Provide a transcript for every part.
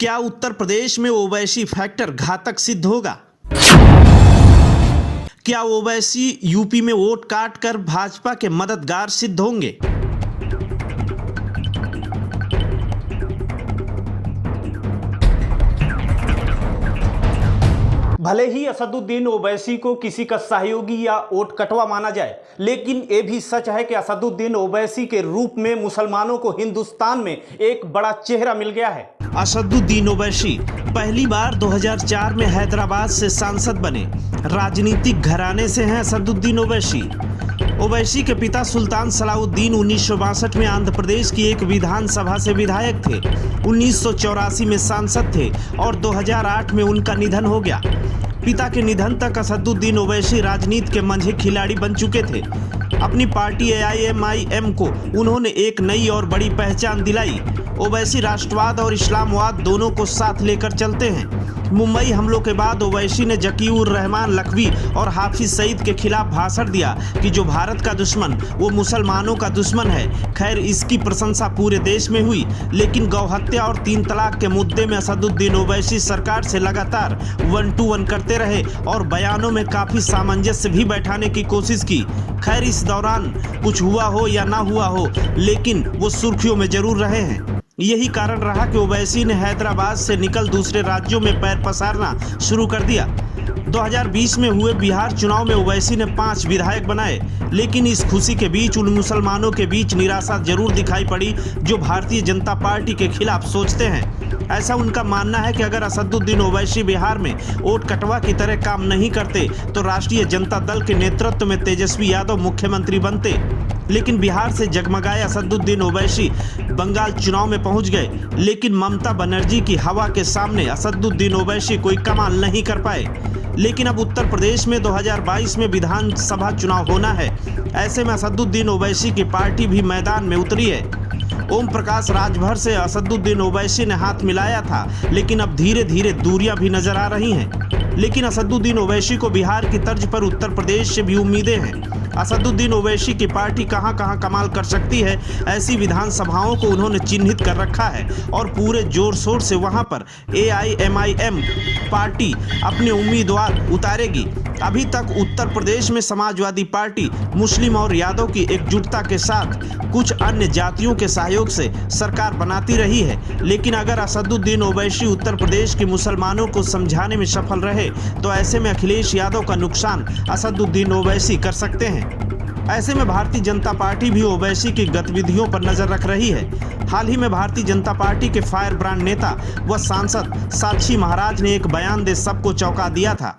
क्या उत्तर प्रदेश में ओवैसी फैक्टर घातक सिद्ध होगा? क्या ओवैसी यूपी में वोट काट कर भाजपा के मददगार सिद्ध होंगे? भले ही असदुद्दीन ओवैसी को किसी का सहयोगी या वोट कटवा माना जाए, लेकिन ये भी सच है कि असदुद्दीन ओवैसी के रूप में मुसलमानों को हिंदुस्तान में एक बड़ा चेहरा मिल गया है। असदुद्दीन ओवैसी पहली बार 2004 में हैदराबाद से सांसद बने। राजनीतिक घराने से हैं असदुद्दीन ओवैसी। ओवैसी के पिता सुल्तान सलाउद्दीन 1962 में आंध्र प्रदेश की एक विधानसभा से विधायक थे। 1984 में सांसद थे और 2008 में उनका निधन हो गया। पिता के निधन तक असदुद्दीन ओवैसी राजनीति के मंझे खिलाड़ी बन चुके थे। अपनी पार्टी AIMIM को उन्होंने एक नई और बड़ी पहचान दिलाई। ओवैसी राष्ट्रवाद और इस्लामवाद दोनों को साथ लेकर चलते हैं। मुंबई हमलों के बाद ओवैसी ने जकीउर रहमान लखवी और हाफिज सईद के खिलाफ भाषण दिया कि जो भारत का दुश्मन वो मुसलमानों का दुश्मन है। खैर, इसकी प्रशंसा पूरे देश में हुई, लेकिन गौहत्या और 3 तलाक के मुद्दे में असदुद्दीन ओवैसी सरकार से लगातार 1 to 1 करते रहे और बयानों में काफी सामंजस्य भी बैठाने की कोशिश की। खैर, इस दौरान कुछ हुआ हो या ना हुआ हो, लेकिन वो सुर्खियों में जरूर रहे हैं। यही कारण रहा कि ओवैसी ने हैदराबाद से निकल दूसरे राज्यों में पैर पसारना शुरू कर दिया। 2020 में हुए बिहार चुनाव में ओवैसी ने 5 विधायक बनाए, लेकिन इस खुशी के बीच उन मुसलमानों के बीच निराशा जरूर दिखाई पड़ी जो भारतीय जनता पार्टी के खिलाफ सोचते हैं। ऐसा उनका मानना है कि अगर असदुद्दीन ओवैसी बिहार में वोट कटवा की तरह काम नहीं करते तो राष्ट्रीय जनता दल के नेतृत्व में तेजस्वी यादव मुख्यमंत्री बनते। लेकिन बिहार से जगमगाए असदुद्दीन ओवैसी बंगाल चुनाव में पहुंच गए, लेकिन ममता बनर्जी की हवा के सामने असदुद्दीन ओवैसी कोई कमाल नहीं कर पाए। लेकिन अब उत्तर प्रदेश में 2022 में विधानसभा चुनाव होना है। ऐसे में असदुद्दीन ओवैसी की पार्टी भी मैदान में उतरी है। ओम प्रकाश राजभर से असदुद्दीन ओवैसी ने हाथ मिलाया था, लेकिन अब धीरे धीरे दूरियां भी नजर आ रही हैं। लेकिन असदुद्दीन ओवैसी को बिहार की तर्ज पर उत्तर प्रदेश से भी उम्मीदें हैं। असदुद्दीन ओवैसी की पार्टी कहां कहां कमाल कर सकती है, ऐसी विधानसभाओं को उन्होंने चिन्हित कर रखा है और पूरे जोर शोर से वहां पर AIMIM पार्टी अपने उम्मीदवार उतारेगी। अभी तक उत्तर प्रदेश में समाजवादी पार्टी मुस्लिम और यादव की एकजुटता के साथ कुछ अन्य जातियों के सहयोग से सरकार बनाती रही है, लेकिन अगर असदुद्दीन ओवैसी उत्तर प्रदेश के मुसलमानों को समझाने में सफल रहे तो ऐसे में अखिलेश यादव का नुकसान असदुद्दीन ओवैसी कर सकते हैं। ऐसे में भारतीय जनता पार्टी भी ओवैसी की गतिविधियों पर नजर रख रही है। हाल ही में भारतीय जनता पार्टी के फायर ब्रांड नेता व सांसद साक्षी महाराज ने एक बयान दे सबको चौंका दिया था।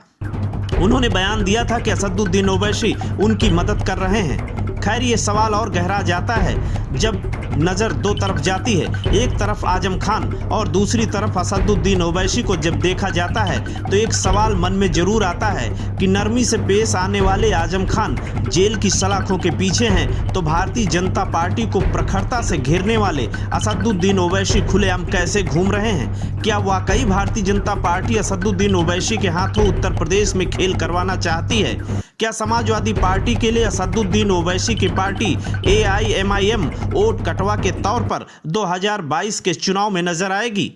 उन्होंने बयान दिया था कि असदुद्दीन ओवैसी उनकी मदद कर रहे हैं। खैर, ये सवाल और गहरा जाता है जब नज़र 2 तरफ जाती है। एक तरफ आजम खान और दूसरी तरफ असदुद्दीन ओवैसी को जब देखा जाता है तो एक सवाल मन में जरूर आता है कि नरमी से पेश आने वाले आजम खान जेल की सलाखों के पीछे हैं, तो भारतीय जनता पार्टी को प्रखरता से घेरने वाले असदुद्दीन ओवैसी खुलेआम कैसे घूम रहे हैं? क्या वाकई भारतीय जनता पार्टी असदुद्दीन ओवैसी के हाथों उत्तर प्रदेश में खेल करवाना चाहती है? क्या समाजवादी पार्टी के लिए असदुद्दीन ओवैसी की पार्टी AIMIM वोट कटवा के तौर पर 2022 के चुनाव में नजर आएगी?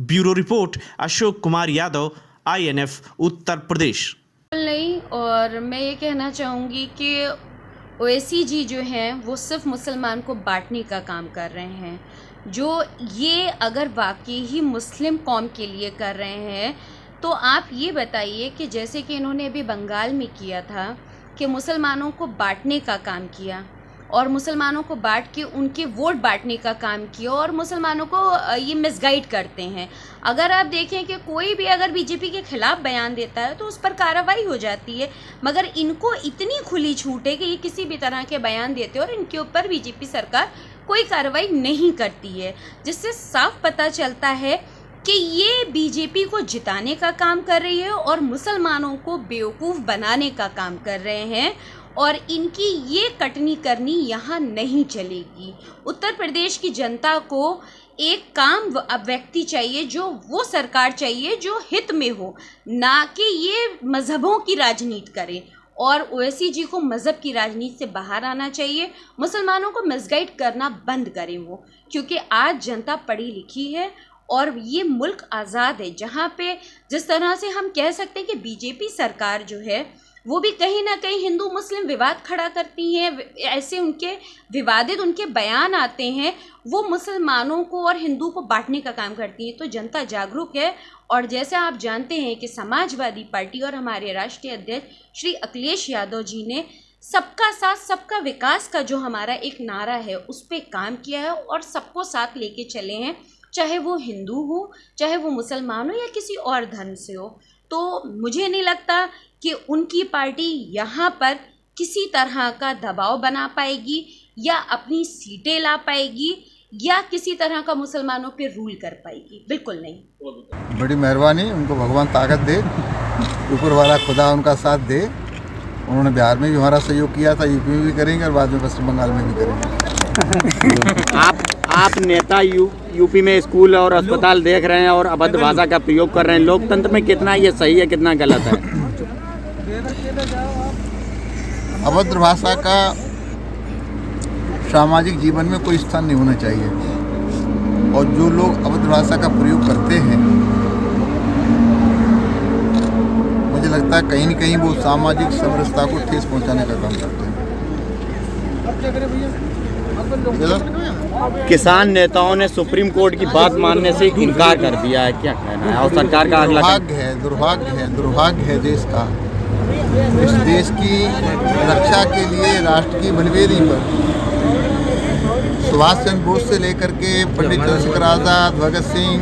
Bureau report, Ashok Kumar Yadav, INF Uttar Pradesh. नहीं, और मैं ये कहना चाहूँगी कि ओवैसी जी जो हैं वो सिर्फ मुसलमान को बांटने का काम कर रहे हैं। जो ये अगर वाकई ही मुस्लिम कौम के लिए कर रहे हैं तो आप ये बताइए कि जैसे कि इन्होंने अभी बंगाल में किया था कि मुसलमानों को बांटने का काम किया और मुसलमानों को बांट के उनके वोट बांटने का काम किया और मुसलमानों को ये मिसगाइड करते हैं। अगर आप देखें कि कोई भी अगर बीजेपी के खिलाफ बयान देता है तो उस पर कार्रवाई हो जाती है, मगर इनको इतनी खुली छूट है कि ये किसी भी तरह के बयान देते हैं और इनके ऊपर बीजेपी सरकार कोई कार्रवाई नहीं करती है, जिससे साफ पता चलता है कि ये बीजेपी को जिताने का काम कर रही है और मुसलमानों को बेवकूफ़ बनाने का काम कर रहे हैं और इनकी ये कटनी करनी यहाँ नहीं चलेगी। उत्तर प्रदेश की जनता को एक काम व्यक्ति चाहिए, जो वो सरकार चाहिए जो हित में हो, ना कि ये मज़हबों की राजनीति करे। और ओवैसी जी को मज़हब की राजनीति से बाहर आना चाहिए, मुसलमानों को मिसगाइड करना बंद करें वो, क्योंकि आज जनता पढ़ी लिखी है और ये मुल्क आज़ाद है, जहाँ पे जिस तरह से हम कह सकते हैं कि बीजेपी सरकार जो है वो भी कहीं ना कहीं हिंदू मुस्लिम विवाद खड़ा करती हैं, ऐसे उनके विवादित उनके बयान आते हैं, वो मुसलमानों को और हिंदू को बांटने का काम करती हैं। तो जनता जागरूक है, और जैसे आप जानते हैं कि समाजवादी पार्टी और हमारे राष्ट्रीय अध्यक्ष श्री अखिलेश यादव जी ने सबका साथ सबका विकास का जो हमारा एक नारा है उस पर काम किया है और सबको साथ लेके चले हैं, चाहे वो हिंदू हो, चाहे वो मुसलमान हो या किसी और धर्म से हो। तो मुझे नहीं लगता कि उनकी पार्टी यहाँ पर किसी तरह का दबाव बना पाएगी या अपनी सीटें ला पाएगी या किसी तरह का मुसलमानों पे रूल कर पाएगी, बिल्कुल नहीं। बड़ी मेहरबानी, उनको भगवान ताकत दे, ऊपर वाला खुदा उनका साथ दे। उन्होंने बिहार में भी हमारा सहयोग किया था, यूपी में भी करेंगे और बाद में पश्चिम बंगाल में भी करेंगे। आप नेता यूपी में स्कूल और अस्पताल देख रहे हैं और अभद्र भाषा का प्रयोग कर रहे हैं, लोकतंत्र में कितना ये सही है कितना गलत है? अभद्र भाषा का सामाजिक जीवन में कोई स्थान नहीं होना चाहिए, और जो लोग अभद्र भाषा का प्रयोग करते हैं मुझे लगता है कहीं न कहीं वो सामाजिक समरसता को ठेस पहुंचाने का काम करते हैं। किसान नेताओं ने सुप्रीम कोर्ट की बात मानने से इनकार कर दिया है, क्या कहना है? और सरकार का अगला दुर्भाग्य है देश का। इस देश की रक्षा के लिए राष्ट्र की बलवेली पर सुभाष चंद्र बोस से लेकर के पंडित चंद्रशेखर आज़ाद, भगत सिंह,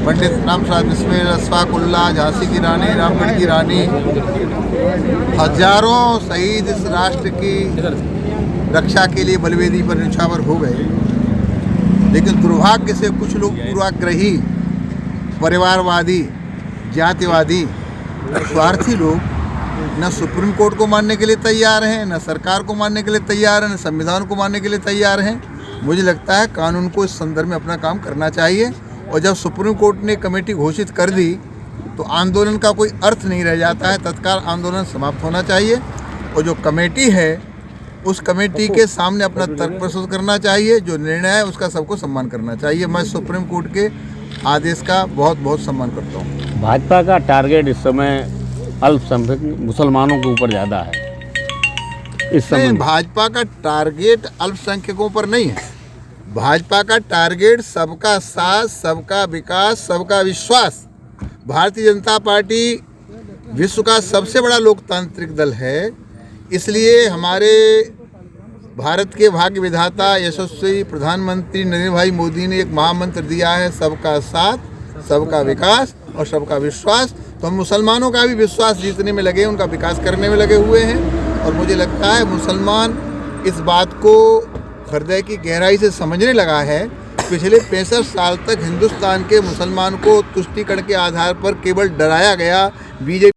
पंडित रामप्रसाद बिस्मिल, अशफाक उल्लाह, झांसी की रानी, रामगढ़ की रानी, हजारों शहीद इस राष्ट्र की रक्षा के लिए बलवेदी पर न्यौछावर हो गए। लेकिन दुर्भाग्य से कुछ लोग पूर्वाग्रही, परिवारवादी, जातिवादी, स्वार्थी लोग न सुप्रीम कोर्ट को मानने के लिए तैयार हैं, न सरकार को मानने के लिए तैयार हैं, न संविधान को मानने के लिए तैयार हैं। मुझे लगता है कानून को इस संदर्भ में अपना काम करना चाहिए, और जब सुप्रीम कोर्ट ने कमेटी घोषित कर दी तो आंदोलन का कोई अर्थ नहीं रह जाता है, तत्काल आंदोलन समाप्त होना चाहिए। और जो कमेटी है उस कमेटी के सामने अपना तर्क प्रस्तुत करना चाहिए, जो निर्णय है उसका सबको सम्मान करना चाहिए। मैं सुप्रीम कोर्ट के आदेश का बहुत बहुत सम्मान करता हूँ। भाजपा का टारगेट इस समय अल्पसंख्यक मुसलमानों के ऊपर ज़्यादा है इस समय। भाजपा का टारगेट अल्पसंख्यकों पर नहीं है, भाजपा का टारगेट सबका साथ, सबका विकास, सबका विश्वास। भारतीय जनता पार्टी विश्व का सबसे बड़ा लोकतांत्रिक दल है, इसलिए हमारे भारत के भाग्य विधाता यशस्वी प्रधानमंत्री नरेंद्र भाई मोदी ने एक महामंत्र दिया है, सबका साथ, सबका विकास और सबका विश्वास। तो हम मुसलमानों का भी विश्वास जीतने में लगे, उनका विकास करने में लगे हुए हैं। और मुझे लगता है मुसलमान इस बात को हृदय की गहराई से समझने लगा है। पिछले 65 साल तक हिंदुस्तान के मुसलमान को तुष्टीकरण के आधार पर केवल डराया गया, बीजेपी